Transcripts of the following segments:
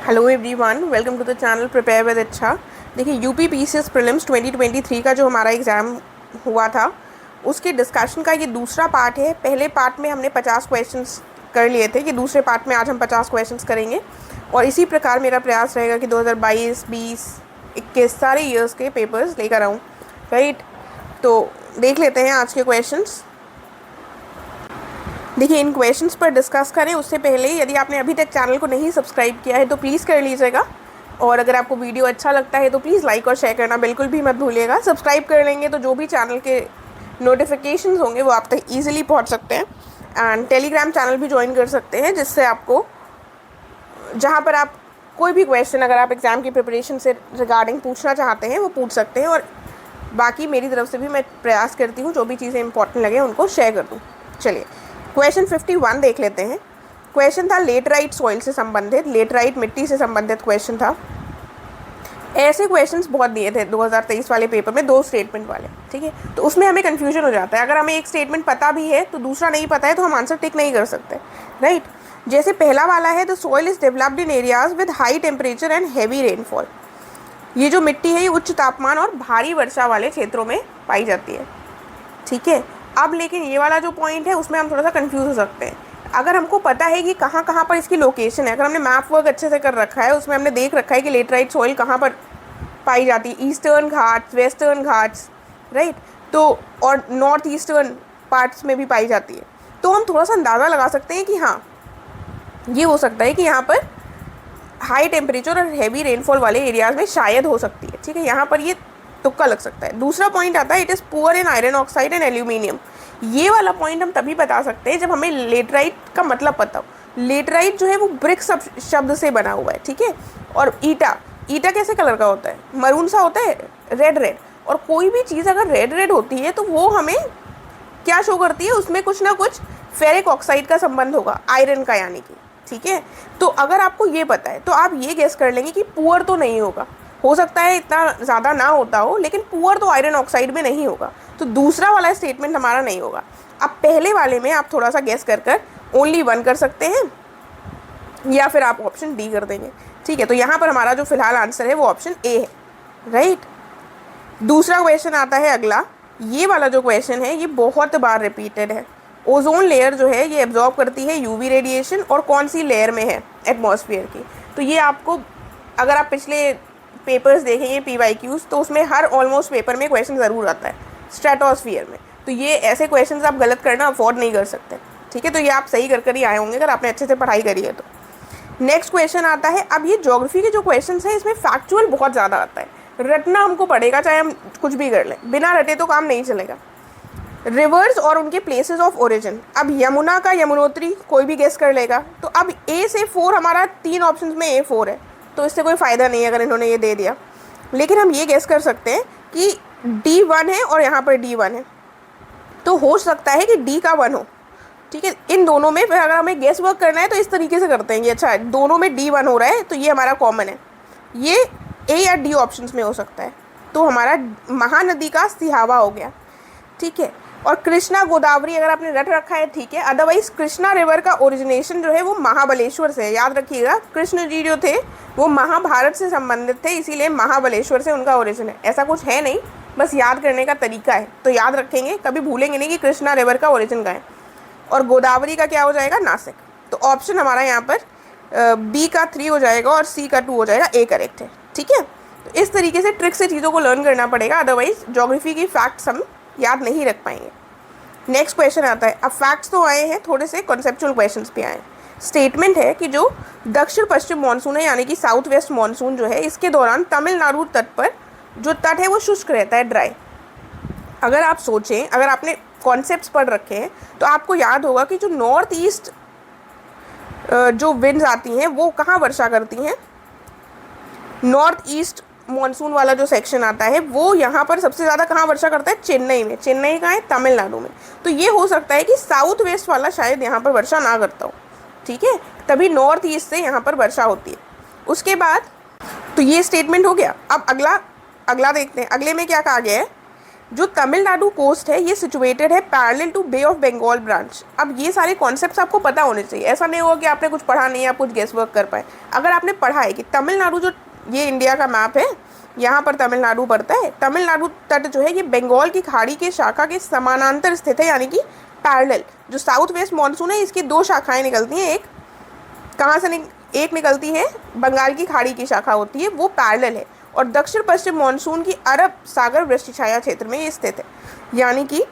Hello everyone, welcome to the channel prepare with अच्छा। देखिए, UP PCS prelims 2023 का जो हमारा एग्ज़ाम हुआ था उसके डिस्कशन का ये दूसरा पार्ट है। पहले पार्ट में हमने 50 क्वेश्चंस कर लिए थे, कि दूसरे पार्ट में आज हम 50 क्वेश्चंस करेंगे और इसी प्रकार मेरा प्रयास रहेगा कि 2022, 20, 21 सारे ईयर्स के पेपर्स लेकर आऊँ। राइट, तो देख लेते हैं आज के क्वेश्चंस। देखिए, इन क्वेश्चंस पर डिस्कस करें उससे पहले यदि आपने अभी तक चैनल को नहीं सब्सक्राइब किया है तो प्लीज़ कर लीजिएगा, और अगर आपको वीडियो अच्छा लगता है तो प्लीज़ लाइक और शेयर करना बिल्कुल भी मत भूलिएगा। सब्सक्राइब कर लेंगे तो जो भी चैनल के नोटिफिकेशंस होंगे वो आप तक ईजिली पहुंच सकते हैं। एंड टेलीग्राम चैनल भी ज्वाइन कर सकते हैं, जिससे आपको जहाँ पर आप कोई भी क्वेश्चन अगर आप एग्ज़ाम की प्रिपरेशन से रिगार्डिंग पूछना चाहते हैं वो पूछ सकते हैं, और बाकी मेरी तरफ से भी मैं प्रयास करती हूँ जो भी चीज़ें इंपॉर्टेंट लगे उनको शेयर कर दूँ। चलिए, क्वेश्चन 51 देख लेते हैं। क्वेश्चन था लेटराइट सॉइल से संबंधित, लेटराइट मिट्टी से संबंधित क्वेश्चन था। ऐसे क्वेश्चंस बहुत दिए थे 2023 वाले पेपर में, 2 स्टेटमेंट वाले। ठीक है, तो उसमें हमें कन्फ्यूजन हो जाता है। अगर हमें एक स्टेटमेंट पता भी है तो दूसरा नहीं पता है तो हम आंसर टिक नहीं कर सकते। राइट, जैसे पहला वाला है, the soil is developed in areas with high temperature and heavy rainfall. ये जो मिट्टी है ये उच्च तापमान और भारी वर्षा वाले क्षेत्रों में पाई जाती है। ठीक है, अब लेकिन ये वाला जो पॉइंट है उसमें हम थोड़ा सा कंफ्यूज हो सकते हैं। अगर हमको पता है कि कहाँ कहाँ पर इसकी लोकेशन है, अगर हमने मैप वर्क अच्छे से कर रखा है, उसमें हमने देख रखा है कि लेटराइट सॉइल कहाँ पर पाई जाती है, eastern Ghats, western Ghats, right, तो और नॉर्थ ईस्टर्न पार्ट्स में भी पाई जाती है, तो हम थोड़ा सा अंदाज़ा लगा सकते हैं कि हाँ, ये हो सकता है कि यहाँ पर हाई टेम्परेचर और हैवी रेनफॉल वाले एरियाज में शायद हो सकती है। ठीक है, यहाँ पर ये तुक्का लग सकता है। दूसरा पॉइंट आता है, it is poor in iron oxide and aluminium. ये वाला पॉइंट हम तभी बता सकते हैं जब हमें लेटराइट का मतलब पता हो। लेटराइट जो है वो ब्रिक शब्द से बना हुआ है। ठीक है, और ईटा, ईटा कैसे कलर का होता है, मरून सा होता है, रेड रेड। और कोई भी चीज़ अगर रेड रेड होती है तो वो हमें क्या शो करती है, उसमें कुछ ना कुछ फेरिक ऑक्साइड का संबंध होगा, आयरन का यानी कि। ठीक है, तो अगर आपको ये पता है तो आप ये गेस कर लेंगे कि पुअर तो नहीं होगा, हो सकता है इतना ज़्यादा ना होता हो, लेकिन पुअर तो आयरन ऑक्साइड में नहीं होगा, तो दूसरा वाला स्टेटमेंट हमारा नहीं होगा। अब पहले वाले में आप थोड़ा सा गेस कर ओनली 1 कर सकते हैं, या फिर आप ऑप्शन डी कर देंगे। ठीक है, तो यहाँ पर हमारा जो फिलहाल आंसर है वो ऑप्शन ए है। राइट, दूसरा क्वेश्चन आता है अगला। ये वाला जो क्वेश्चन है ये बहुत बार रिपीटेड है। ओजोन लेयर जो है ये एब्जॉर्ब करती है यूवी रेडिएशन, और कौन सी लेयर में है, एटमॉस्फेयर की। तो ये आपको, अगर आप पिछले पेपर्स देखेंगे PYQs, तो उसमें हर ऑलमोस्ट पेपर में क्वेश्चन ज़रूर आता है स्ट्रेटोस्फीयर में। तो ये ऐसे क्वेश्चन आप गलत करना अफोर्ड नहीं कर सकते। ठीक है, तो ये आप सही कर ही आए होंगे अगर आपने अच्छे से पढ़ाई करी है तो। नेक्स्ट क्वेश्चन आता है, अब ये ज्योग्राफी के जो क्वेश्चन है इसमें फैक्चुअल बहुत ज़्यादा आता है, रटना हमको पड़ेगा, चाहे हम कुछ भी कर लें, बिना रटे तो काम नहीं चलेगा। रिवर्स और उनके प्लेसेस ऑफ ओरिजिन, अब यमुना का यमुनोत्री कोई भी गेस कर लेगा, तो अब A से 4 हमारा 3 ऑप्शंस में A4 है, तो इससे कोई फ़ायदा नहीं है अगर इन्होंने ये दे दिया। लेकिन हम ये गेस कर सकते हैं कि D1 है और यहाँ पर D1 है, तो हो सकता है कि D का 1 हो। ठीक है, इन दोनों में फिर अगर हमें गेस वर्क करना है तो इस तरीके से करते हैं कि अच्छा, दोनों में D1 हो रहा है तो ये हमारा कॉमन है, ये A या D ऑप्शंस में हो सकता है, तो हमारा महानदी का सिहावा हो गया। ठीक है, और कृष्णा गोदावरी अगर आपने रट रखा है ठीक है, अदरवाइज कृष्णा रिवर का ओरिजिनेशन जो है वो महाबलेश्वर से है। याद रखिएगा, कृष्ण जी जो थे वो महाभारत से संबंधित थे, इसीलिए महाबलेश्वर से उनका ओरिजिन है। ऐसा कुछ है नहीं, बस याद करने का तरीका है, तो याद रखेंगे, कभी भूलेंगे नहीं कि कृष्णा रिवर का ओरिजिन का है। और गोदावरी का क्या हो जाएगा, नासिक। तो ऑप्शन हमारा यहाँ पर B का 3 हो जाएगा और C का 2 हो जाएगा, A करेक्ट है। ठीक है, तो इस तरीके से ट्रिक से चीज़ों को लर्न करना पड़ेगा, अदरवाइज ज्योग्राफी की फैक्ट्स हम याद नहीं रख पाएंगे। नेक्स्ट क्वेश्चन आता है, अब फैक्ट्स तो आए हैं, थोड़े से कॉन्सेप्चुअल क्वेश्चंस भी आए हैं। स्टेटमेंट है कि जो दक्षिण पश्चिम मानसून है यानी कि साउथ वेस्ट मानसून जो है, इसके दौरान तमिलनाडु तट पर जो तट है वो शुष्क रहता है, ड्राई। अगर आप सोचें, अगर आपने कॉन्सेप्ट्स पढ़ रखे हैं तो आपको याद होगा कि जो नॉर्थ ईस्ट जो विंड्स आती हैं वो कहाँ वर्षा करती हैं, नॉर्थ ईस्ट मानसून वाला जो सेक्शन आता है वो यहाँ पर सबसे ज़्यादा कहाँ वर्षा करता है, चेन्नई में। चेन्नई कहाँ है, तमिलनाडु में। तो ये हो सकता है कि साउथ वेस्ट वाला शायद यहाँ पर वर्षा ना करता हो। ठीक है, तभी नॉर्थ ईस्ट से यहाँ पर वर्षा होती है। उसके बाद तो ये स्टेटमेंट हो गया। अब अगला देखते हैं, अगले में क्या कहा गया है, जो तमिलनाडु कोस्ट है ये सिचुएटेड है parallel to bay of Bengal branch. अब ये सारे कॉन्सेप्ट्स आपको पता होने चाहिए, ऐसा नहीं होगा कि आपने कुछ पढ़ा नहीं, आप कुछ गेस वर्क कर पाए। अगर आपने पढ़ा है कि तमिलनाडु, जो ये इंडिया का मैप है, यहाँ पर तमिलनाडु पड़ता है, तमिलनाडु तट जो है ये बंगाल की खाड़ी के शाखा के समानांतर स्थित है, यानी कि पैरेलल। जो साउथ वेस्ट मानसून है इसकी दो शाखाएं निकलती हैं, एक कहाँ से एक निकलती है बंगाल की खाड़ी की शाखा होती है, वो पैरेलल है, और दक्षिण पश्चिम मानसून की अरब सागर वृष्टि छाया क्षेत्र में ये स्थित है, यानी कि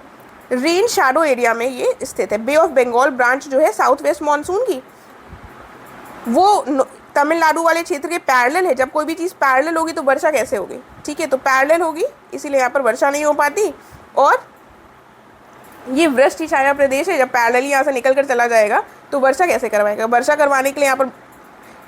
रेन शैडो एरिया में ये स्थित है। बे ऑफ बंगाल ब्रांच जो है साउथ वेस्ट मानसून की, वो तमिलनाडु वाले क्षेत्र के पैरेलल है। जब कोई भी चीज़ पैरेलल होगी तो वर्षा कैसे होगी, ठीक है, तो पैरेलल होगी, इसीलिए यहाँ पर वर्षा नहीं हो पाती। और ये वृष्टि छाया प्रदेश है, जब पैरेलल यहाँ से निकल कर चला जाएगा तो वर्षा कैसे करवाएगा। वर्षा करवाने के लिए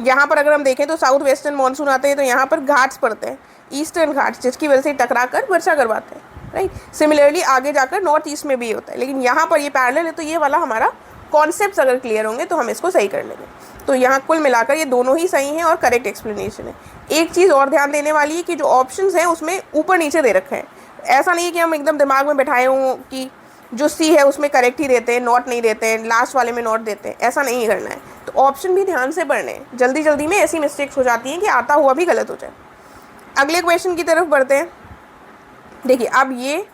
यहाँ पर अगर हम देखें तो साउथ वेस्टर्न मानसून आते हैं तो यहाँ पर घाट्स पड़ते हैं, ईस्टर्न घाट्स, जिसकी वजह से टकरा कर वर्षा करवाते हैं, राइट। सिमिलरली आगे जाकर नॉर्थ ईस्ट में भी होता है, लेकिन यहाँ पर ये पैरेलल है, तो ये वाला हमारा कॉन्सेप्ट अगर क्लियर होंगे तो हम इसको सही कर लेंगे। तो यहाँ कुल मिलाकर ये दोनों ही सही हैं और करेक्ट एक्सप्लेनेशन है। एक चीज़ और ध्यान देने वाली है कि जो ऑप्शंस हैं उसमें ऊपर नीचे दे रखे हैं। ऐसा नहीं है कि हम एकदम दिमाग में बैठाए हों कि जो सी है उसमें करेक्ट ही देते हैं, नॉट नहीं देते हैं, लास्ट वाले में नॉट देते हैं, ऐसा नहीं करना है। तो ऑप्शन भी ध्यान से पढ़ने हैं, जल्दी जल्दी में ऐसी मिस्टेक्स हो जाती हैं कि आता हुआ भी गलत हो जाए। अगले क्वेश्चन की तरफ बढ़ते हैं। देखिए अब ये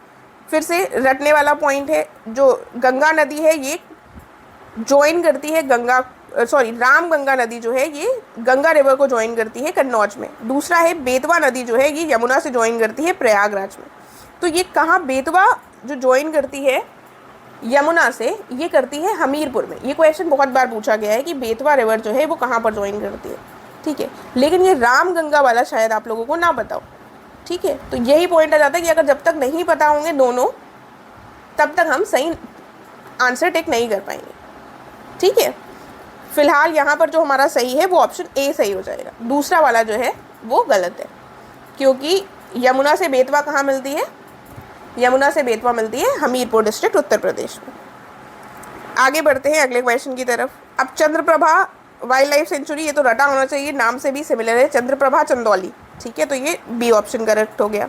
फिर से रटने वाला पॉइंट है। जो गंगा नदी है ये ज्वाइन करती है राम गंगा नदी जो है ये गंगा रिवर को ज्वाइन करती है कन्नौज में। दूसरा है बेतवा नदी जो है ये यमुना से ज्वाइन करती है प्रयागराज में। तो ये कहाँ बेतवा जो ज्वाइन करती है यमुना से, ये करती है हमीरपुर में। ये क्वेश्चन बहुत बार पूछा गया है कि बेतवा रिवर जो है वो कहाँ पर ज्वाइन करती है, ठीक है, लेकिन ये राम गंगा वाला शायद आप लोगों को ना पता हो, ठीक है। तो यही पॉइंट आ जाता है कि अगर जब तक नहीं पता होंगे दोनों, तब तक हम सही आंसर टिक नहीं कर पाएंगे, ठीक है। फिलहाल यहाँ पर जो हमारा सही है वो ऑप्शन ए सही हो जाएगा, दूसरा वाला जो है वो गलत है, क्योंकि यमुना से बेतवा कहाँ मिलती है, यमुना से बेतवा मिलती है हमीरपुर डिस्ट्रिक्ट उत्तर प्रदेश में। आगे बढ़ते हैं अगले क्वेश्चन की तरफ। अब चंद्रप्रभा वाइल्ड लाइफ सेंचुरी, ये तो रटा होना चाहिए, नाम से भी सिमिलर है, चंद्रप्रभा चंदौली, ठीक है, तो ये बी ऑप्शन करेक्ट हो गया।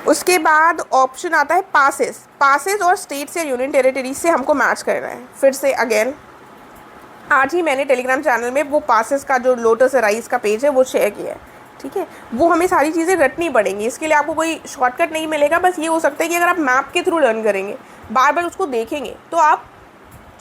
उसके बाद ऑप्शन आता है पासेस और स्टेट्स या यूनियन टेरिटरीज से हमको मैच करना है। फिर से अगेन आज ही मैंने टेलीग्राम चैनल में वो पासेस का जो लोटस राइज का पेज है वो शेयर किया है, ठीक है। वो हमें सारी चीज़ें रटनी पड़ेंगी, इसके लिए आपको कोई शॉर्टकट नहीं मिलेगा। बस ये हो सकता है कि अगर आप मैप के थ्रू लर्न करेंगे, बार बार उसको देखेंगे, तो आप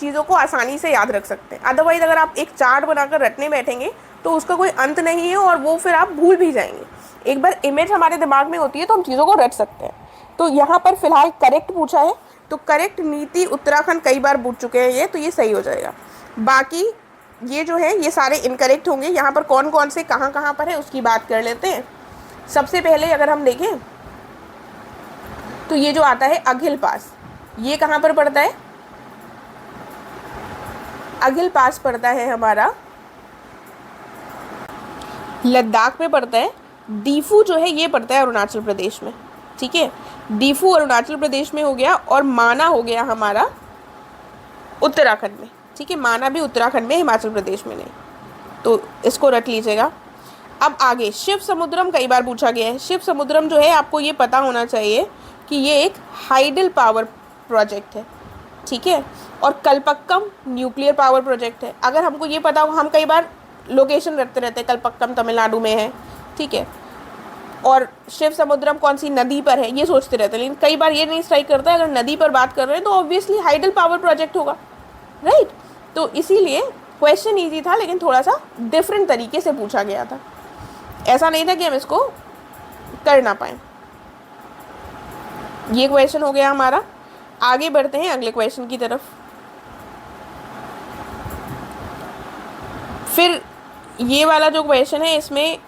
चीज़ों को आसानी से याद रख सकते हैं। अदरवाइज़ अगर आप एक चार्ट बनाकर रटने बैठेंगे तो उसका कोई अंत नहीं है और वो फिर आप भूल भी जाएंगे। एक बार इमेज हमारे दिमाग में होती है तो हम चीज़ों को रट सकते हैं। तो यहाँ पर फिलहाल करेक्ट पूछा है, तो करेक्ट नीति उत्तराखंड कई बार पूछ चुके हैं ये, तो ये सही हो जाएगा। बाकी ये जो है ये सारे इनकरेक्ट होंगे। यहाँ पर कौन कौन से कहाँ कहाँ पर है उसकी बात कर लेते हैं। सबसे पहले अगर हम देखें तो ये जो आता है अघिल पास, ये कहाँ पर पड़ता है, अघिल पास पड़ता है हमारा लद्दाख में पड़ता है। दीफू जो है ये पड़ता है अरुणाचल प्रदेश में, ठीक है, दीफू अरुणाचल प्रदेश में हो गया, और माना हो गया हमारा उत्तराखंड में, ठीक है, माना भी उत्तराखंड में, हिमाचल प्रदेश में नहीं, तो इसको रट लीजिएगा। अब आगे शिव समुद्रम कई बार पूछा गया है। शिव समुद्रम जो है आपको ये पता होना चाहिए कि ये एक हाइडल पावर प्रोजेक्ट है, ठीक है, और कल्पक्कम न्यूक्लियर पावर प्रोजेक्ट है। अगर हमको ये पता हो, हम कई बार लोकेशन रखते रहते हैं, कल्पक्कम तमिलनाडु में है, ठीक है, और शिव समुद्रम कौन सी नदी पर है ये सोचते रहते हैं, लेकिन कई बार ये नहीं स्ट्राइक करता है अगर नदी पर बात कर रहे हैं तो ऑब्वियसली हाइडल पावर प्रोजेक्ट होगा, राइट। तो इसीलिए क्वेश्चन ईजी था, लेकिन थोड़ा सा डिफरेंट तरीके से पूछा गया था, ऐसा नहीं था कि हम इसको कर ना पाए। ये क्वेश्चन हो गया हमारा। आगे बढ़ते हैं अगले क्वेश्चन की तरफ। फिर ये वाला जो क्वेश्चन है इसमें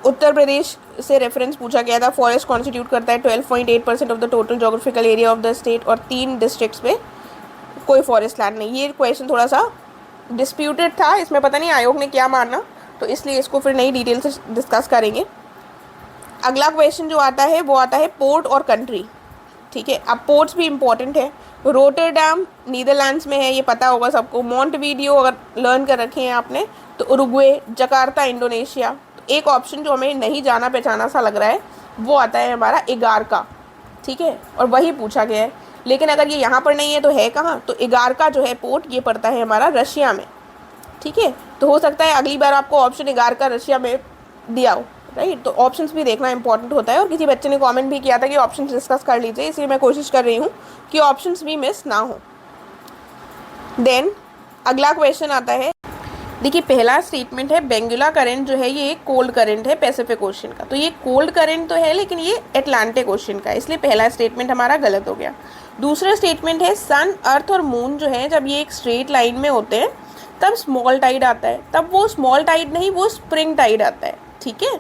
उत्तर प्रदेश से रेफरेंस पूछा गया था। फॉरेस्ट कॉन्स्टिट्यूट करता है 12.8% of the total geographical area of the state, और 3 डिस्ट्रिक्ट्स में कोई फॉरेस्ट लैंड नहीं। ये क्वेश्चन थोड़ा सा डिस्प्यूटेड था, इसमें पता नहीं आयोग ने क्या माना, तो इसलिए इसको फिर नई डिटेल से डिस्कस करेंगे। अगला क्वेश्चन जो आता है वो आता है पोर्ट और कंट्री, ठीक है। अब पोर्ट्स भी इम्पॉर्टेंट है। रोटरडैम नीदरलैंड्स में है, ये पता होगा सबको। मॉन्टवीडियो अगर लर्न कर रखे हैं आपने तो उरुग्वे, जकार्ता इंडोनेशिया। तो एक ऑप्शन जो हमें नहीं जाना पहचाना सा लग रहा है वो आता है हमारा इगारका, ठीक है, और वही पूछा गया है। लेकिन अगर ये यहाँ पर नहीं है तो है कहाँ, तो इगारका जो है पोर्ट ये पड़ता है हमारा रशिया में। ठीक है, तो हो सकता है अगली बार आपको ऑप्शन इगारका रशिया में दिया हो, राइट। तो ऑप्शंस भी देखना इंपॉर्टेंट होता है, और किसी बच्चे ने कमेंट भी किया था कि ऑप्शंस डिस्कस कर लीजिए, इसलिए मैं कोशिश कर रही हूँ कि ऑप्शंस भी मिस ना हो। देन अगला क्वेश्चन आता है, देखिए पहला स्टेटमेंट है बेंगुला करंट जो है ये एक कोल्ड करंट है पैसिफिक ओशन का, तो ये कोल्ड करंट तो है लेकिन ये अटलांटिक ओशन का है, इसलिए पहला स्टेटमेंट हमारा गलत हो गया। दूसरा स्टेटमेंट है सन अर्थ और मून जो है जब ये एक स्ट्रेट लाइन में होते हैं तब स्मॉल टाइड आता है, तब वो स्मॉल टाइड नहीं वो स्प्रिंग टाइड आता है। ठीक है,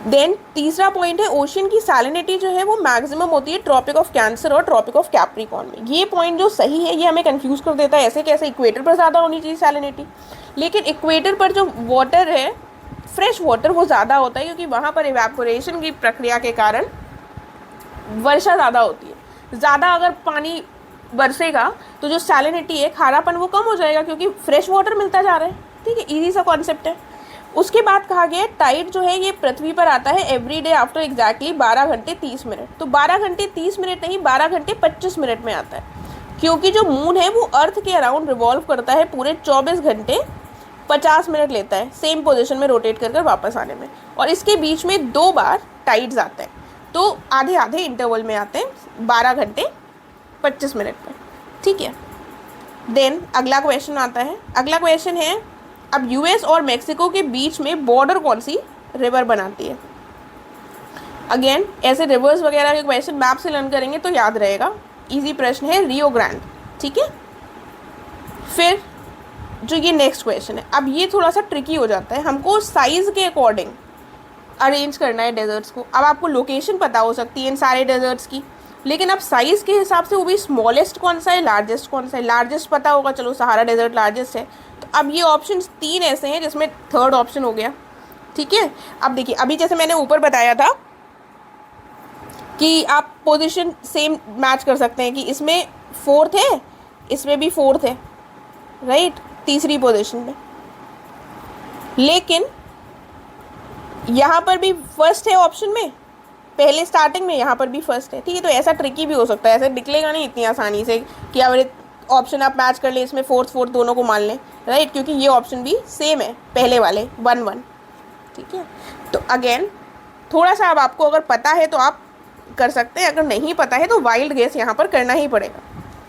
देन तीसरा पॉइंट है ओशन की सैलिनिटी जो है वो मैक्सिमम होती है ट्रॉपिक ऑफ कैंसर और ट्रॉपिक ऑफ कैप्रिकॉर्न में। ये पॉइंट जो सही है ये हमें कंफ्यूज कर देता है, ऐसे कैसे इक्वेटर पर ज़्यादा होनी चाहिए सैलिनिटी, लेकिन इक्वेटर पर जो वाटर है फ्रेश वाटर वो ज़्यादा होता है क्योंकि वहाँ पर इवेपोरेशन की प्रक्रिया के कारण वर्षा ज़्यादा होती है। ज़्यादा अगर पानी बरसेगा तो जो सैलिनिटी है खारापन वो कम हो जाएगा क्योंकि फ्रेश वाटर मिलता जा रहा है। ठीक है, इजी सा कॉन्सेप्ट है। उसके बाद कहा गया टाइड जो है ये पृथ्वी पर आता है एवरी डे आफ्टर एग्जैक्टली 12 घंटे 30 मिनट, तो 12 घंटे 30 मिनट नहीं 12 घंटे 25 मिनट में आता है, क्योंकि जो मून है वो अर्थ के अराउंड रिवॉल्व करता है पूरे 24 घंटे 50 मिनट लेता है सेम पोजीशन में रोटेट कर वापस आने में, और इसके बीच में 2 बार टाइड्स आते हैं, तो आधे आधे इंटरवल में आते हैं 12 घंटे 25 मिनट पर। ठीक है, देन अगला क्वेश्चन आता है। अगला क्वेश्चन है अब यूएस और मेक्सिको के बीच में बॉर्डर कौन सी रिवर बनाती है। अगेन ऐसे रिवर्स वगैरह के क्वेश्चन मैप से लर्न करेंगे तो याद रहेगा, इजी प्रश्न है, रियो ग्रांड। ठीक है, फिर जो ये नेक्स्ट क्वेश्चन है, अब ये थोड़ा सा ट्रिकी हो जाता है, हमको साइज़ के अकॉर्डिंग अरेंज करना है डेजर्ट्स को। अब आपको लोकेशन पता हो सकती है इन सारे डेजर्ट्स की, लेकिन अब साइज़ के हिसाब से वो भी स्मॉलेस्ट कौन सा है लार्जेस्ट कौन सा है। लार्जेस्ट पता होगा, चलो सहारा डेजर्ट लार्जेस्ट है, तो अब ये ऑप्शन 3 ऐसे हैं जिसमें थर्ड ऑप्शन हो गया। ठीक है, अब देखिए अभी जैसे मैंने ऊपर बताया था कि आप पोजीशन सेम मैच कर सकते हैं कि इसमें 4th है, इसमें भी 4th है, राइट, तीसरी पोजीशन में, लेकिन यहाँ पर भी फर्स्ट है ऑप्शन में, पहले स्टार्टिंग में यहाँ पर भी फर्स्ट है। ठीक है, तो ऐसा ट्रिकी भी हो सकता है, ऐसे निकलेगा नहीं इतनी आसानी से कि अगर ऑप्शन आप मैच कर लें इसमें 4th दोनों को मान लें, राइट, क्योंकि ये ऑप्शन भी सेम है पहले वाले 1-1। ठीक है, तो अगेन थोड़ा सा अब आपको अगर पता है तो आप कर सकते हैं, अगर नहीं पता है तो वाइल्ड गेस यहाँ पर करना ही पड़ेगा।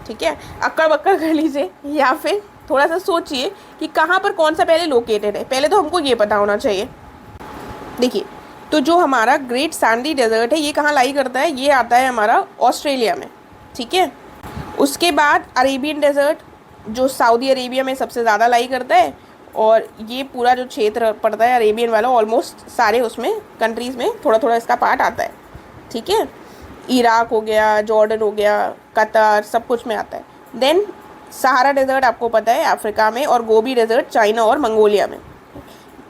ठीक है, अक्कड़ बक्कड़ कर लीजिए या फिर थोड़ा सा सोचिए कि कहाँ पर कौन सा पहले लोकेटेड है। पहले तो हमको ये पता होना चाहिए। देखिए, तो जो हमारा ग्रेट सैंडी डेजर्ट है ये कहाँ लाई करता है, ये आता है हमारा ऑस्ट्रेलिया में। ठीक है, उसके बाद अरेबियन डेजर्ट जो सऊदी अरेबिया में सबसे ज़्यादा लाई करता है, और ये पूरा जो क्षेत्र पड़ता है अरेबियन वाला ऑलमोस्ट सारे उसमें कंट्रीज़ में थोड़ा थोड़ा इसका पार्ट आता है। ठीक है, इराक हो गया, जॉर्डन हो गया, कतर, सब कुछ में आता है। देन सहारा डेजर्ट आपको पता है अफ्रीका में, और गोबी डेजर्ट चाइना और मंगोलिया में।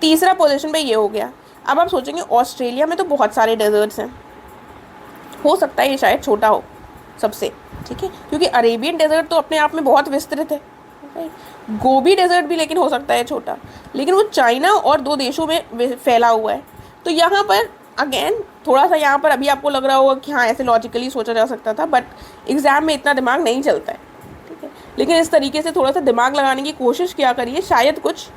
तीसरा पोजीशन पे ये हो गया। अब आप सोचेंगे ऑस्ट्रेलिया में तो बहुत सारे डेजर्ट्स हैं, हो सकता है ये शायद छोटा हो सबसे। ठीक है, क्योंकि अरेबियन डेजर्ट तो अपने आप में बहुत विस्तृत है, गोबी डेजर्ट भी लेकिन हो सकता है छोटा, लेकिन वो चाइना और 2 देशों में फैला हुआ है। तो यहाँ पर अगेन थोड़ा सा यहाँ पर अभी आपको लग रहा होगा कि हाँ ऐसे लॉजिकली सोचा जा सकता था, बट एग्ज़ाम में इतना दिमाग नहीं चलता है। ठीक है, लेकिन इस तरीके से थोड़ा सा दिमाग लगाने की कोशिश किया करिए, शायद कुछ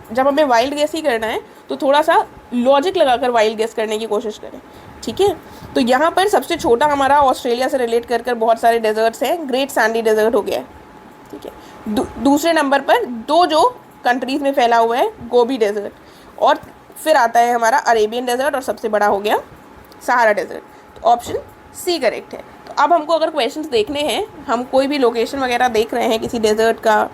जब हमें वाइल्ड गेस ही करना है तो थोड़ा सा लॉजिक लगाकर वाइल्ड गेस करने की कोशिश करें। ठीक है, तो यहाँ पर सबसे छोटा हमारा ऑस्ट्रेलिया से रिलेट कर बहुत सारे डेजर्ट्स हैं, ग्रेट सैंडी डेजर्ट हो गया है। ठीक है, दूसरे नंबर पर 2 जो कंट्रीज़ में फैला हुआ है गोबी डेजर्ट, और फिर आता है हमारा अरेबियन डेजर्ट, और सबसे बड़ा हो गया सहारा डेजर्ट। तो ऑप्शन सी करेक्ट है। तो अब हमको अगर क्वेश्चंस देखने हैं, हम कोई भी लोकेशन वगैरह देख रहे हैं किसी डेजर्ट का,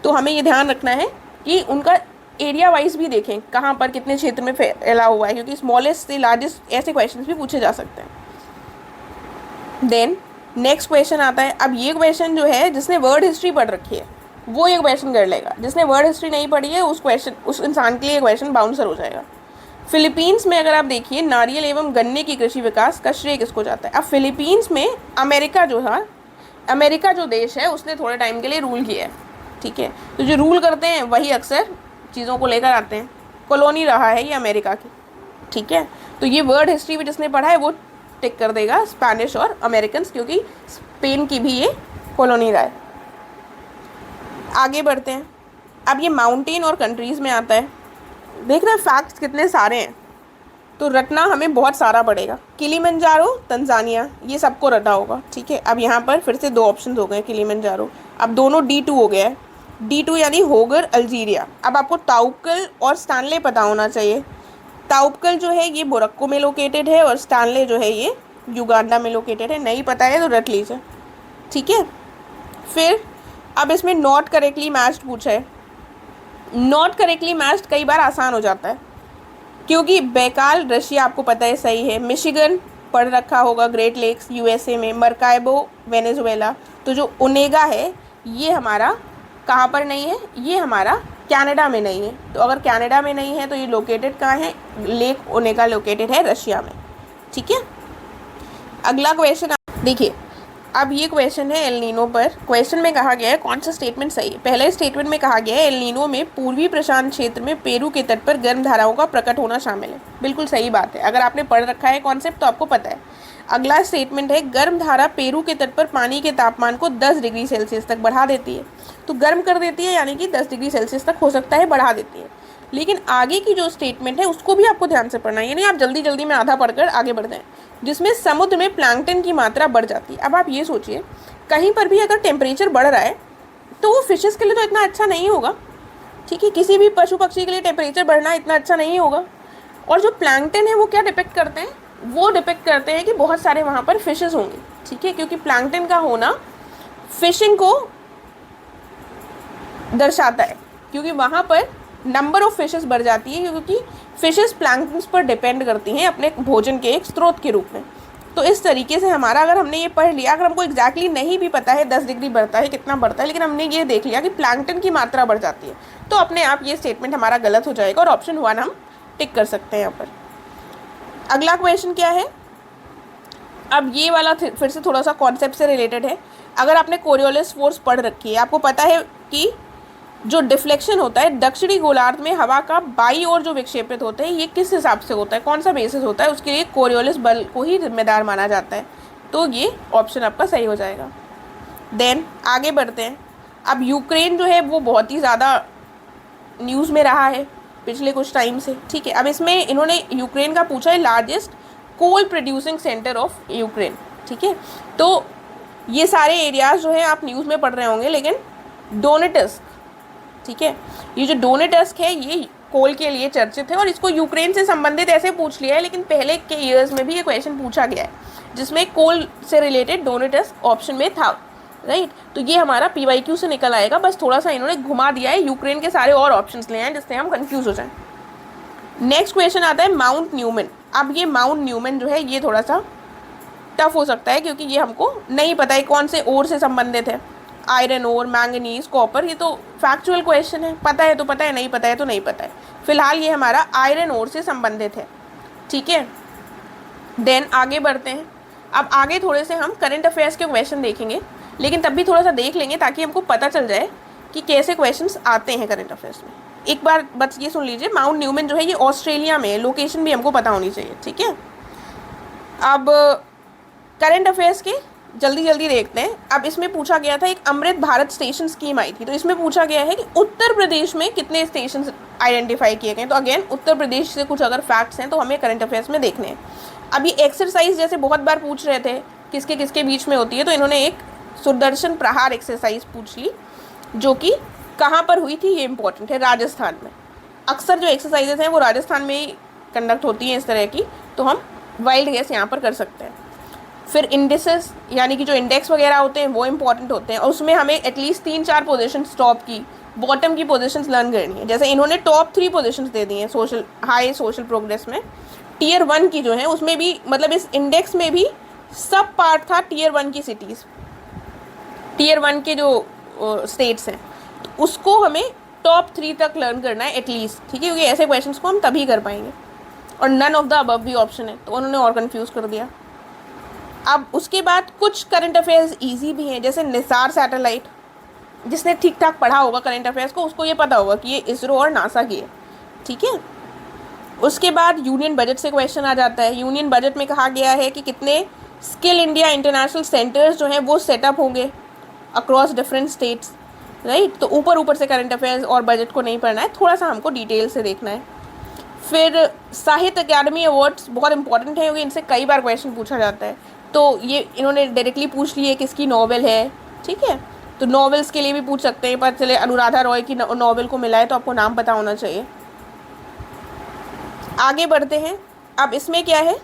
तो हमें ये ध्यान रखना है कि उनका एरिया वाइज भी देखें कहाँ पर कितने क्षेत्र में फैला हुआ है, क्योंकि स्मॉलेस्ट से लार्जेस्ट ऐसे क्वेश्चंस भी पूछे जा सकते हैं। देन नेक्स्ट क्वेश्चन आता है। अब ये क्वेश्चन जो है जिसने वर्ड हिस्ट्री पढ़ रखी है वो ये क्वेश्चन कर लेगा, जिसने वर्ड हिस्ट्री नहीं पढ़ी है उस इंसान के लिए क्वेश्चन बाउंसर हो जाएगा। फिलीपींस में अगर आप देखिए नारियल एवं गन्ने की कृषि विकास का श्रेय किसको जाता है। अब फिलीपींस में अमेरिका जो देश है उसने थोड़े टाइम के लिए रूल किया है। ठीक है, तो जो रूल करते हैं वही अक्सर चीज़ों को लेकर आते हैं, कॉलोनी रहा है ये अमेरिका की। ठीक है, तो ये वर्ड हिस्ट्री भी जिसने पढ़ा है वो टिक कर देगा स्पेनिश और अमेरिकन, क्योंकि स्पेन की भी ये कॉलोनी रहा है। आगे बढ़ते हैं। अब ये माउंटेन और कंट्रीज़ में आता है। देख रहे हैं फैक्ट्स कितने सारे हैं, तो रटना हमें बहुत सारा पड़ेगा। किलिमंजारो तंजानिया, ये सबको रटा होगा, ठीक है। अब यहाँ पर फिर से दो ऑप्शन हो गए, किलिमंजारो, अब दोनों D2 हो गया है। D2 यानी होगर अल्जीरिया। अब आपको ताउकल और स्टानले पता होना चाहिए। ताउकल जो है ये मोरक्को में लोकेटेड है और स्टानले जो है ये युगांडा में लोकेटेड है। नहीं पता है तो रट लीजिए, ठीक है। फिर अब इसमें नॉट करेक्टली मैच्ड पूछा है। नॉट करेक्टली मैच्ड कई बार आसान हो जाता है, क्योंकि बैकाल रशिया आपको पता है सही है, मिशिगन पढ़ रखा होगा, ग्रेट लेक्स यूएसए में, मरकाइबो वेनेजुएला। तो जो ओनेगा है ये हमारा कहाँ पर नहीं है, ये हमारा कनाडा में नहीं है। तो अगर कनाडा में नहीं है तो ये लोकेटेड कहाँ है, लेक ओनेगा लोकेटेड है रशिया में, ठीक है। अगला क्वेश्चन देखिए। अब ये क्वेश्चन है एल नीनो पर। क्वेश्चन में कहा गया है कौन सा स्टेटमेंट सही है। पहले स्टेटमेंट में कहा गया है एल नीनो में पूर्वी प्रशांत क्षेत्र में पेरू के तट पर गर्म धाराओं का प्रकट होना शामिल है। बिल्कुल सही बात है, अगर आपने पढ़ रखा है कॉन्सेप्ट तो आपको पता है। अगला स्टेटमेंट है गर्म धारा पेरू के तट पर पानी के तापमान को 10 डिग्री सेल्सियस तक बढ़ा देती है। तो गर्म कर देती है यानी कि 10 डिग्री सेल्सियस तक हो सकता है बढ़ा देती है। लेकिन आगे की जो स्टेटमेंट है उसको भी आपको ध्यान से पढ़ना है, यानी आप जल्दी जल्दी में आधा पढ़कर आगे बढ़ जाएं, जिसमें समुद्र में प्लैंकटन की मात्रा बढ़ जाती है। अब आप ये सोचिए, कहीं पर भी अगर टेम्परेचर बढ़ रहा है तो वो फिशेस के लिए तो इतना अच्छा नहीं होगा, ठीक है। किसी भी पशु पक्षी के लिए टेम्परेचर बढ़ना इतना अच्छा नहीं होगा। और जो प्लैंकटन है वो क्या डिपेक्ट करते हैं, वो डिपेक्ट करते हैं कि बहुत सारे वहाँ पर फिशेस होंगे, ठीक है, क्योंकि प्लैंकटन का होना फिशिंग को दर्शाता है, क्योंकि वहाँ पर नंबर ऑफ फिशेस बढ़ जाती है, क्योंकि फिशेस प्लैंकटन पर डिपेंड करती हैं अपने भोजन के एक स्रोत के रूप में। तो इस तरीके से हमारा, अगर हमने ये पढ़ लिया, अगर हमको एग्जैक्टली नहीं भी पता है 10 डिग्री बढ़ता है कितना बढ़ता है, लेकिन हमने ये देख लिया कि प्लैंकटन की मात्रा बढ़ जाती है, तो अपने आप ये स्टेटमेंट हमारा गलत हो जाएगा और ऑप्शन 1 हम टिक कर सकते हैं यहाँ पर। अगला क्वेश्चन क्या है। अब ये वाला फिर से थोड़ा सा कॉन्सेप्ट से रिलेटेड है। अगर आपने कोरियोलिस फोर्स पढ़ रखी है, आपको पता है कि जो डिफ्लेक्शन होता है दक्षिणी गोलार्ध में हवा का बाई ओर जो विक्षेपित होता है, ये किस हिसाब से होता है, कौन सा बेसिस होता है, उसके लिए कोरियोलिस बल को ही जिम्मेदार माना जाता है। तो ये ऑप्शन आपका सही हो जाएगा। देन आगे बढ़ते हैं। अब यूक्रेन जो है वो बहुत ही ज़्यादा न्यूज़ में रहा है पिछले कुछ टाइम से, ठीक है। अब इसमें इन्होंने यूक्रेन का पूछा है largest coal producing center of Ukraine, ठीक है। तो ये सारे एरियाज़ जो है आप न्यूज़ में पढ़ रहे होंगे, लेकिन डोनेटस्क, ठीक है, ये जो डोनेटस्क है ये कोल के लिए चर्चित है और इसको यूक्रेन से संबंधित ऐसे पूछ लिया है, लेकिन पहले के ईयर्स में भी ये क्वेश्चन पूछा गया है जिसमें कोल से रिलेटेड डोनेटस्क ऑप्शन में था, राइट। तो ये हमारा PYQ से निकल आएगा, बस थोड़ा सा इन्होंने घुमा दिया है, यूक्रेन के सारे और ऑप्शंस ले आए जिससे हम कंफ्यूज हो जाएं। नेक्स्ट क्वेश्चन आता है माउंट न्यूमैन। अब ये माउंट न्यूमैन जो है ये थोड़ा सा टफ हो सकता है, क्योंकि ये हमको नहीं पता है कौन से ओर से संबंधित है, आयरन ओर, मैंगनीज, कॉपर, ये तो फैक्चुअल क्वेश्चन है, पता है तो पता है, नहीं पता है तो नहीं पता है। फिलहाल ये हमारा आयरन ओर से संबंधित है, ठीक है। देन आगे बढ़ते हैं। अब आगे थोड़े से हम करंट अफेयर्स के क्वेश्चन देखेंगे, लेकिन तब भी थोड़ा सा देख लेंगे ताकि हमको पता चल जाए कि कैसे क्वेश्चंस आते हैं करंट अफेयर्स में। एक बार बस ये सुन लीजिए, माउंट न्यूमैन जो है ये ऑस्ट्रेलिया में है, लोकेशन भी हमको पता होनी चाहिए, ठीक है। अब करंट अफेयर्स के जल्दी जल्दी देखते हैं। अब इसमें पूछा गया था, एक अमृत भारत स्टेशन स्कीम आई थी, तो इसमें पूछा गया है कि उत्तर प्रदेश में कितने स्टेशन आइडेंटिफाई किए गए। तो अगेन उत्तर प्रदेश से कुछ अगर फैक्ट्स हैं तो हमें करंट अफेयर्स में देखने हैं। अब ये एक्सरसाइज जैसे बहुत बार पूछ रहे थे किसके किसके बीच में होती है, तो इन्होंने एक सुदर्शन प्रहार एक्सरसाइज पूछ ली, जो कि कहाँ पर हुई थी, ये इंपॉर्टेंट है, राजस्थान में। अक्सर जो एक्सरसाइजेज हैं वो राजस्थान में ही कंडक्ट होती हैं इस तरह की, तो हम वाइल्ड गेस यहाँ पर कर सकते हैं। फिर इंडिसेस यानी कि जो इंडेक्स वगैरह होते हैं वो इंपॉर्टेंट होते हैं, और उसमें हमें एटलीस्ट 3-4 पोजीशन टॉप की, बॉटम की पोजीशंस लर्न करनी है। जैसे इन्होंने टॉप 3 पोजीशंस दे दी हैं सोशल हाई सोशल प्रोग्रेस में। टियर 1 की जो है उसमें भी, मतलब इस इंडेक्स में भी सब पार्ट था टियर 1 की सिटीज़, टियर 1 के जो स्टेट्स हैं, तो उसको हमें टॉप 3 तक लर्न करना है एटलीस्ट, ठीक है, क्योंकि ऐसे क्वेश्चन को हम तभी कर पाएंगे। और नन ऑफ द अबव भी ऑप्शन है, तो उन्होंने और कन्फ्यूज़ कर दिया। अब उसके बाद कुछ करंट अफेयर्स इजी भी हैं, जैसे निसार सैटेलाइट, जिसने ठीक ठाक पढ़ा होगा करंट अफेयर्स को उसको ये पता होगा कि ये इसरो और नासा की है, ठीक है। उसके बाद यूनियन बजट से क्वेश्चन आ जाता है। यूनियन बजट में कहा गया है कि कितने स्किल इंडिया इंटरनेशनल सेंटर्स जो हैं वो सेटअप होंगे अक्रॉस डिफरेंट स्टेट्स, राइट। तो ऊपर ऊपर से करंट अफेयर्स और बजट को नहीं पढ़ना है, थोड़ा सा हमको डिटेल से देखना है। फिर साहित्य अकादमी अवार्ड्स बहुत इंपॉर्टेंट है क्योंकि इनसे कई बार क्वेश्चन पूछा जाता है। तो ये इन्होंने डायरेक्टली पूछ लिए किसकी नॉवेल है, ठीक है। तो नॉवेल्स के लिए भी पूछ सकते हैं, पर चले अनुराधा रॉय की नॉवेल को मिला है तो आपको नाम पता होना चाहिए। आगे बढ़ते हैं। अब इसमें क्या है,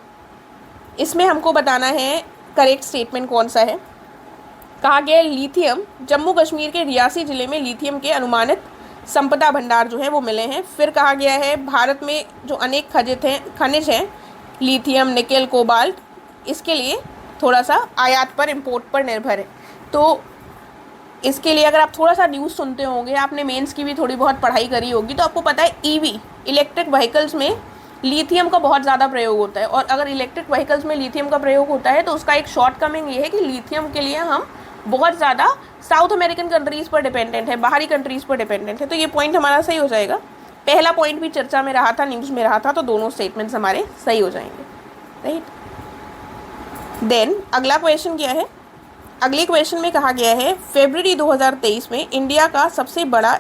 इसमें हमको बताना है करेक्ट स्टेटमेंट कौन सा है। कहा गया है लिथियम, जम्मू कश्मीर के रियासी ज़िले में लिथियम के अनुमानित संपदा भंडार जो है वो मिले हैं। फिर कहा गया है भारत में जो अनेक खनिज हैं लिथियम, निकेल, कोबाल्ट, इसके लिए थोड़ा सा आयात पर, इंपोर्ट पर निर्भर है। तो इसके लिए अगर आप थोड़ा सा न्यूज़ सुनते होंगे, आपने मेंस की भी थोड़ी बहुत पढ़ाई करी होगी, तो आपको पता है ईवी इलेक्ट्रिक व्हीकल्स में लिथियम का बहुत ज़्यादा प्रयोग होता है। और अगर इलेक्ट्रिक व्हीकल्स में लिथियम का प्रयोग होता है तो उसका एक शॉर्ट कमिंग ये है कि लिथियम के लिए हम बहुत ज़्यादा साउथ अमेरिकन कंट्रीज़ पर डिपेंडेंट है, बाहरी कंट्रीज़ पर डिपेंडेंट है। तो ये पॉइंट हमारा सही हो जाएगा। पहला पॉइंट भी चर्चा में रहा था, न्यूज़ में रहा था, तो दोनों स्टेटमेंट्स हमारे सही हो जाएंगे, राइट। देन अगला क्वेश्चन क्या है, अगले क्वेश्चन में कहा गया है फरवरी 2023 में इंडिया का सबसे बड़ा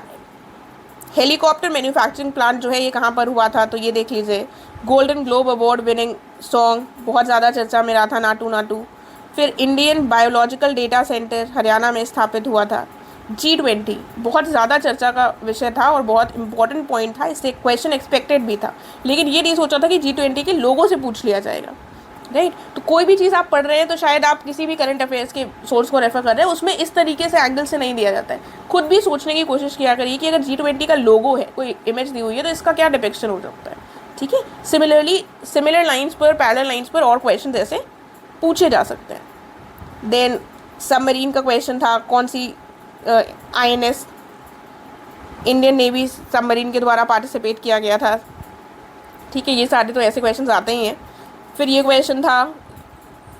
हेलीकॉप्टर मैन्युफैक्चरिंग प्लांट जो है ये कहाँ पर हुआ था, तो ये देख लीजिए। Golden globe award winning song बहुत ज़्यादा चर्चा में रहा था, नाटू नाटू। फिर Indian biological data centre Haryana में स्थापित हुआ था। G20 बहुत ज़्यादा चर्चा का विषय था और बहुत इंपॉर्टेंट पॉइंट था, इससे क्वेश्चन एक्सपेक्टेड भी था, लेकिन ये नहीं सोचा था कि G20 के लोगों से पूछ लिया जाएगा, राइट। तो कोई भी चीज़ आप पढ़ रहे हैं तो शायद आप किसी भी करंट अफेयर्स के सोर्स को रेफर कर रहे हैं, उसमें इस तरीके से एंगल से नहीं दिया जाता है। खुद भी सोचने की कोशिश किया करिए कि अगर G20 का लोगो है, कोई इमेज दी हुई है, तो इसका क्या डिपिक्शन हो सकता है, ठीक है। सिमिलरली सिमिलर लाइन्स पर, पैरेलल लाइन्स पर और क्वेश्चन ऐसे पूछे जा सकते हैं। देन सबमरीन का क्वेश्चन था, कौन सी INS इंडियन नेवी सबमरीन के द्वारा पार्टिसिपेट किया गया था, ठीक है। ये सारे तो ऐसे क्वेश्चन आते ही हैं। फिर ये क्वेश्चन था,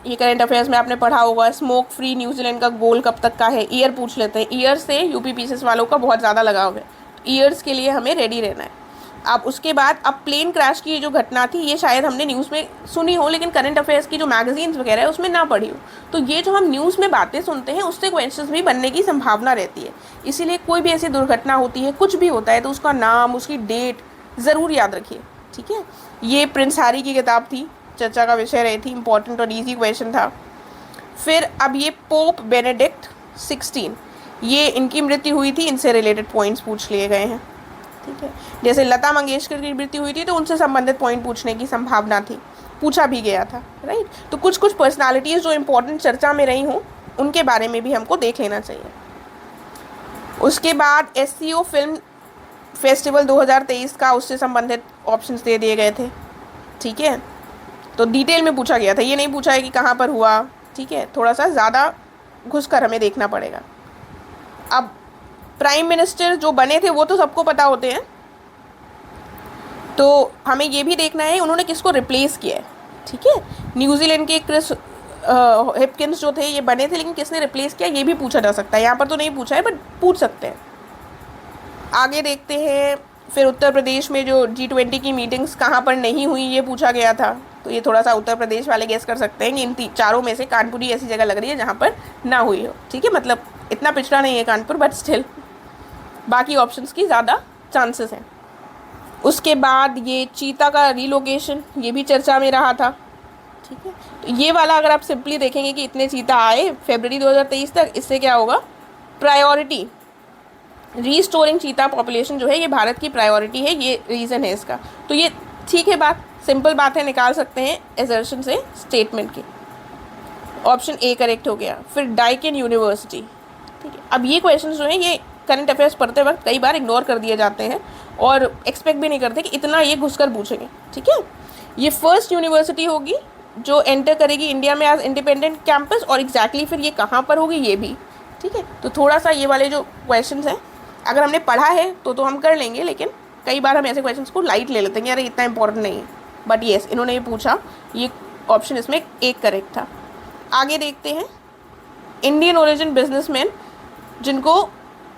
ये करंट अफेयर्स में आपने पढ़ा होगा, स्मोक फ्री न्यूजीलैंड का गोल कब तक का है। ईयर पूछ लेते हैं, ईयर से UPPCS वालों का बहुत ज़्यादा लगाव है, ईयर्स के लिए हमें रेडी रहना है। अब उसके बाद अब प्लेन क्रैश की जो घटना थी ये शायद हमने न्यूज़ में सुनी हो, लेकिन करंट अफेयर्स की जो मैगजीन्स वगैरह है उसमें ना पढ़ी हो। तो ये जो हम न्यूज़ में बातें सुनते हैं उससे क्वेश्चंस भी बनने की संभावना रहती है। इसीलिए कोई भी ऐसी दुर्घटना होती है, कुछ भी होता है, तो उसका नाम, उसकी डेट ज़रूर याद रखिए, ठीक है। ये प्रिंस हैरी की किताब थी, चर्चा का विषय रही थी, इंपॉर्टेंट और ईजी क्वेश्चन था। फिर अब ये पोप बेनेडिक्ट 16, ये इनकी मृत्यु हुई थी, इनसे रिलेटेड पॉइंट्स पूछ लिए गए हैं, ठीक है। जैसे लता मंगेशकर की मृत्यु हुई थी तो उनसे संबंधित पॉइंट पूछने की संभावना थी, पूछा भी गया था, राइट। तो कुछ कुछ पर्सनालिटीज़ जो इंपॉर्टेंट चर्चा में रही हों उनके बारे में भी हमको देख लेना चाहिए। उसके बाद SCO फिल्म फेस्टिवल 2023 का, उससे संबंधित ऑप्शंस दे दिए गए थे, ठीक है। तो डिटेल में पूछा गया था, ये नहीं पूछा है कि कहाँ पर हुआ, ठीक है। थोड़ा सा ज़्यादा घुसकर हमें देखना पड़ेगा। अब प्राइम मिनिस्टर जो बने थे वो तो सबको पता होते हैं, तो हमें ये भी देखना है उन्होंने किसको रिप्लेस किया है, ठीक है। न्यूजीलैंड के क्रिस हिपकिंस जो थे ये बने थे, लेकिन किसने रिप्लेस किया ये भी पूछा जा सकता है। यहाँ पर तो नहीं पूछा है बट पूछ सकते हैं। आगे देखते हैं। फिर उत्तर प्रदेश में जो G20 की मीटिंग्स कहाँ पर नहीं हुई ये पूछा गया था, तो ये थोड़ा सा उत्तर प्रदेश वाले गेस कर सकते हैं कि इन चारों में से कानपुर ही ऐसी जगह लग रही है जहाँ पर ना हुई हो, ठीक है। मतलब इतना पिछड़ा नहीं है कानपुर, बट स्टिल बाकी ऑप्शंस की ज़्यादा चांसेस हैं। उसके बाद ये चीता का रिलोकेशन, ये भी चर्चा में रहा था, ठीक है। तो ये वाला अगर आप सिंपली देखेंगे कि इतने चीता आए फरवरी 2023 तक, इससे क्या होगा, प्रायोरिटी रीस्टोरिंग चीता पॉपुलेशन जो है ये भारत की प्रायोरिटी है, ये रीज़न है इसका। तो ये ठीक है, बात सिंपल बात है, निकाल सकते हैं एजर्शन से स्टेटमेंट की। ऑप्शन A करेक्ट हो गया। फिर डाइकिन यूनिवर्सिटी, ठीक है। अब ये क्वेश्चन जो है ये करंट अफेयर्स पढ़ते वक्त कई बार इग्नोर कर दिए जाते हैं और एक्सपेक्ट भी नहीं करते कि इतना ये घुसकर पूछेंगे, ठीक है। ये फर्स्ट यूनिवर्सिटी होगी जो एंटर करेगी इंडिया में एज इंडिपेंडेंट कैंपस, और एग्जैक्टली फिर ये कहाँ पर होगी ये भी, ठीक है। तो थोड़ा सा ये वाले जो क्वेश्चन हैं अगर हमने पढ़ा है तो हम कर लेंगे, लेकिन कई बार हम ऐसे क्वेश्चन को लाइट ले लेते हैं, यार इतना इंपॉर्टेंट नहीं है, बट येस इन्होंने ये पूछा, ये ऑप्शन इसमें एक करेक्ट था। आगे देखते हैं। इंडियन ओरिजिन बिजनेसमैन जिनको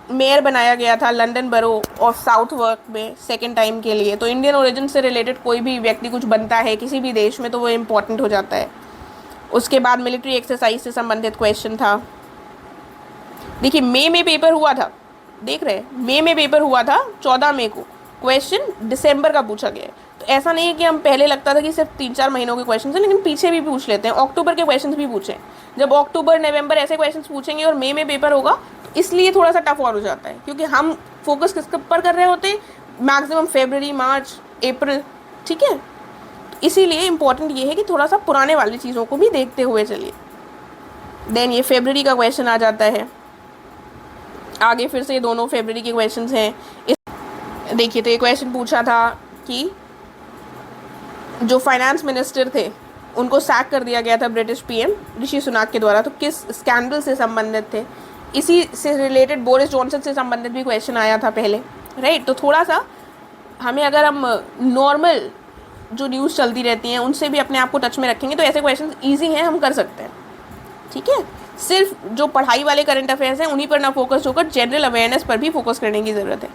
मेयर बनाया गया था लंदन बरो ऑफ साउथ वर्क में सेकेंड टाइम के लिए। तो इंडियन ओरिजिन से रिलेटेड कोई भी व्यक्ति कुछ बनता है किसी भी देश में तो वो इम्पोर्टेंट हो जाता है। उसके बाद मिलिट्री एक्सरसाइज से संबंधित क्वेश्चन था। देखिए मई में पेपर हुआ था, देख रहे हैं, मई में पेपर हुआ था 14 मई को, क्वेश्चन दिसंबर का पूछा गया है। तो ऐसा नहीं है कि हम पहले लगता था कि सिर्फ 3-4 महीनों के क्वेश्चन हैं, लेकिन पीछे भी पूछ लेते हैं, अक्टूबर के क्वेश्चन भी पूछे। जब अक्टूबर नवंबर ऐसे क्वेश्चन पूछेंगे और मई में पेपर होगा तो इसलिए थोड़ा सा टफ और हो जाता है, क्योंकि हम फोकस किस पर कर रहे होते हैं, मैक्सिमम फरवरी मार्च अप्रैल, ठीक है। इसीलिए इंपॉर्टेंट ये है कि थोड़ा सा पुराने वाली चीज़ों को भी देखते हुए चलिए। देन ये फरवरी का क्वेश्चन आ जाता है आगे, फिर से ये दोनों फरवरी के क्वेश्चंस हैं। देखिए तो ये क्वेश्चन पूछा था कि जो फाइनेंस मिनिस्टर थे उनको सैक कर दिया गया था ब्रिटिश पीएम ऋषि सुनाक के द्वारा, तो किस स्कैंडल से संबंधित थे। इसी से रिलेटेड बोरिस जॉनसन से संबंधित भी क्वेश्चन आया था पहले, राइट। तो थोड़ा सा हमें, अगर हम नॉर्मल जो न्यूज़ चलती रहती हैं उनसे भी अपने आप को टच में रखेंगे तो ऐसे क्वेश्चन ईजी हैं, हम कर सकते हैं, ठीक है। सिर्फ जो पढ़ाई वाले करंट अफेयर्स हैं उन्हीं पर ना फोकस होकर जनरल अवेयरनेस पर भी फोकस करने की ज़रूरत है।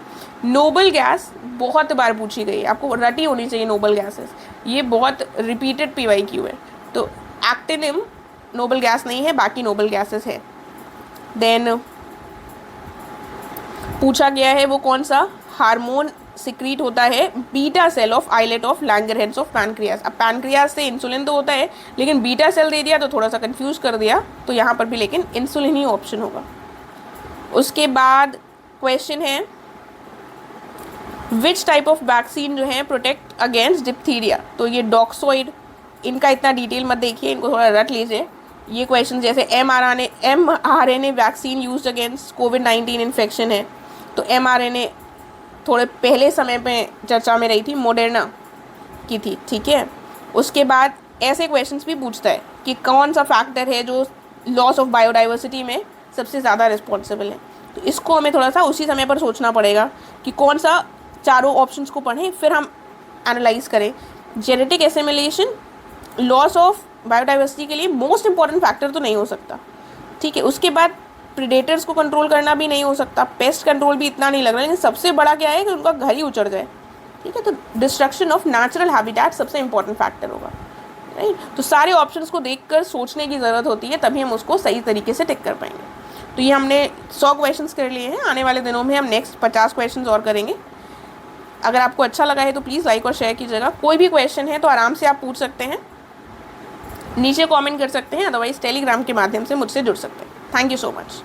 नोबल गैस बहुत बार पूछी गई, आपको रटी होनी चाहिए नोबल गैसेस, ये बहुत रिपीटेड PYQ है। तो एक्टिनियम नोबल गैस नहीं है, बाकी नोबल गैसेस है। देन पूछा गया है वो कौन सा हार्मोन सिक्रीट होता है beta cell of islet of Langerhans of pancreas. अब पैनक्रियास से इंसुलिन तो होता है, लेकिन बीटा सेल दे दिया तो थोड़ा सा कंफ्यूज कर दिया, तो यहाँ पर भी लेकिन इंसुलिन ही ऑप्शन होगा। उसके बाद क्वेश्चन है विच टाइप ऑफ वैक्सीन जो है प्रोटेक्ट अगेंस्ट डिप्थीरिया। तो ये डॉक्सोइड, इनका इतना डिटेल मत देखिए, इनको थोड़ा रट लीजिए। ये क्वेश्चन जैसे mRNA वैक्सीन यूज्ड अगेंस्ट कोविड-19 इन्फेक्शन है, तो mRNA थोड़े पहले समय पे चर्चा में रही थी, मोडर्ना की थी, ठीक है। उसके बाद ऐसे क्वेश्चंस भी पूछता है कि कौन सा फैक्टर है जो लॉस ऑफ बायोडाइवर्सिटी में सबसे ज़्यादा रिस्पॉन्सिबल है। तो इसको हमें थोड़ा सा उसी समय पर सोचना पड़ेगा कि कौन सा, चारों ऑप्शंस को पढ़ें फिर हम एनालाइज करें। Genetic assimilation loss of biodiversity के लिए मोस्ट इंपॉर्टेंट फैक्टर तो नहीं हो सकता, ठीक है। उसके बाद प्रीडेटर्स को कंट्रोल करना भी नहीं हो सकता, पेस्ट कंट्रोल भी इतना नहीं लग रहा, लेकिन सबसे बड़ा क्या है कि उनका घर ही उजड़ जाए, ठीक है। तो डिस्ट्रक्शन ऑफ नेचुरल हैबिटेट सबसे इंपॉर्टेंट फैक्टर होगा, राइट। तो सारे ऑप्शंस को देखकर सोचने की ज़रूरत होती है, तभी हम उसको सही तरीके से टिक कर पाएंगे। तो ये हमने 100 क्वेश्चंस कर लिए हैं, आने वाले दिनों में हम नेक्स्ट 50 क्वेश्चंस और करेंगे। अगर आपको अच्छा लगा है तो प्लीज़ लाइक और शेयर कीजिएगा। कोई भी क्वेश्चन है तो आराम से आप पूछ सकते हैं, नीचे कमेंट कर सकते हैं, अदरवाइज टेलीग्राम के माध्यम से मुझसे जुड़ सकते हैं। Thank you so much.